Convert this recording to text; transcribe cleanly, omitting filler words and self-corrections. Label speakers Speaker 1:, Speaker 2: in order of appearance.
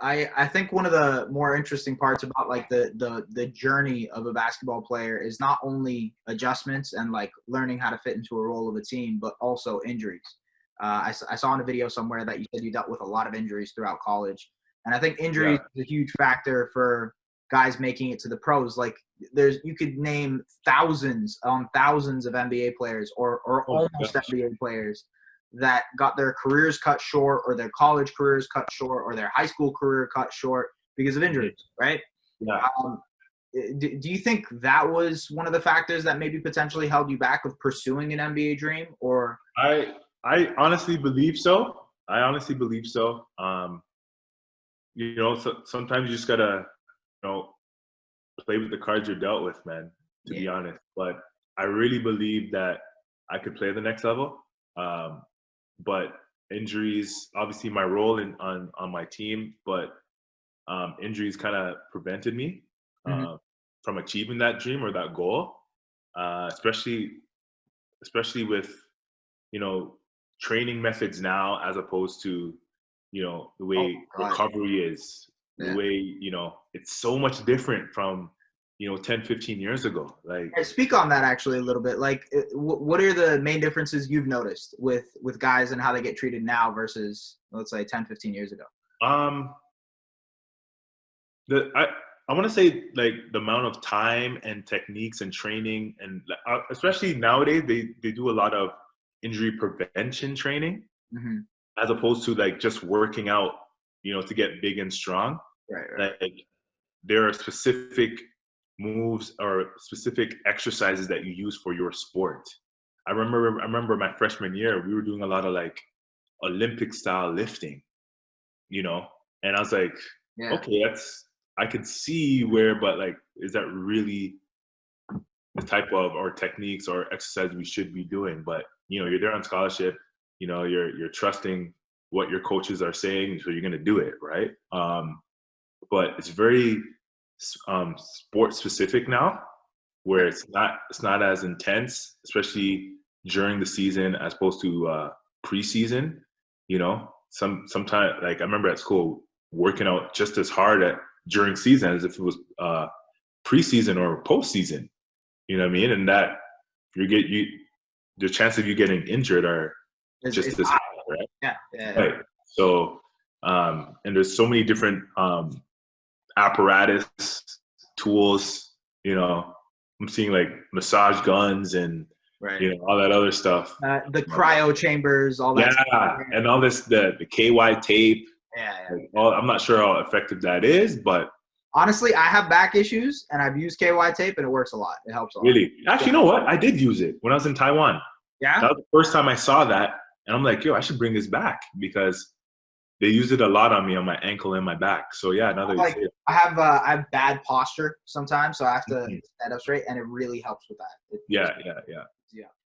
Speaker 1: I think one of the more interesting parts about like the journey of a basketball player is not only adjustments and like learning how to fit into a role of a team, but also injuries. I saw in a video somewhere that you said you dealt with a lot of injuries throughout college, and I think injuries
Speaker 2: Yeah.
Speaker 1: is a huge factor for guys making it to the pros. Like you could name thousands on thousands of NBA players or
Speaker 2: Oh my
Speaker 1: almost
Speaker 2: gosh.
Speaker 1: NBA players that got their careers cut short or their college careers cut short or their high school career cut short because of
Speaker 2: Mhm.
Speaker 1: injuries, right?
Speaker 2: Yeah.
Speaker 1: Um, do you think that was one of the factors that maybe potentially held you back with pursuing an NBA dream? Or
Speaker 2: I honestly believe so. I honestly believe so. Sometimes you just gotta, you know, play with the cards you're dealt with, man, to
Speaker 1: yeah,
Speaker 2: be honest. But I really believe that I could play the next level. Um, but injuries, obviously my role on my team, but injuries kind of prevented me
Speaker 1: hmm
Speaker 2: uh, from achieving that dream or that goal, especially with, you know, training methods now as opposed to, the
Speaker 1: oh
Speaker 2: way
Speaker 1: god,
Speaker 2: recovery is, the
Speaker 1: yeah.
Speaker 2: way, it's so much different from, 10, 15 years ago. Like,
Speaker 1: Hey, speak on that actually a little bit. Like, what are the main differences you've noticed with guys and how they get treated now versus let's say 10, 15 years ago?
Speaker 2: um, the I want to say like the amount of time and techniques and training and especially nowadays they do a lot of injury prevention training
Speaker 1: hmm
Speaker 2: as opposed to like just working out, to get big and strong.
Speaker 1: Right, right.
Speaker 2: Like there are specific moves or specific exercises that you use for your sport. I remember my freshman year, we were doing a lot of like Olympic style lifting, you know, and I was like,
Speaker 1: Yeah.
Speaker 2: okay, I could see where, but like, is that really the type of or techniques or exercise we should be doing? But you're there on scholarship, you're trusting what your coaches are saying, so you're gonna do it, right? But it's very sport specific now, where it's not as intense, especially during the season as opposed to preseason. Sometimes like I remember at school working out just as hard at during season as if it was preseason or postseason. You know what I mean? And that you the chance of you getting injured are
Speaker 1: Is
Speaker 2: just as high, right?
Speaker 1: yeah, yeah,
Speaker 2: Right. So and there's so many different apparatus, tools, I'm seeing like massage guns and,
Speaker 1: right.
Speaker 2: all that other stuff.
Speaker 1: The cryo chambers, all that stuff.
Speaker 2: Yeah. And all this, the KY tape,
Speaker 1: Yeah, yeah.
Speaker 2: like, I'm not sure how effective that is, but
Speaker 1: Honestly, I have back issues, and I've used KY tape, and it works a lot. It helps a lot.
Speaker 2: really, actually,
Speaker 1: Yeah.
Speaker 2: you know what? I did use it when I was in Taiwan.
Speaker 1: Yeah?
Speaker 2: That was the first time I saw that. And I'm like, yo, I should bring this back because they use it a lot on me on my ankle and my back. So yeah, now that you say
Speaker 1: Like
Speaker 2: it.
Speaker 1: I have bad posture sometimes, so I have to
Speaker 2: Mhm.
Speaker 1: stand up straight, and it really helps with that.
Speaker 2: Yeah, yeah, yeah.
Speaker 1: Yeah.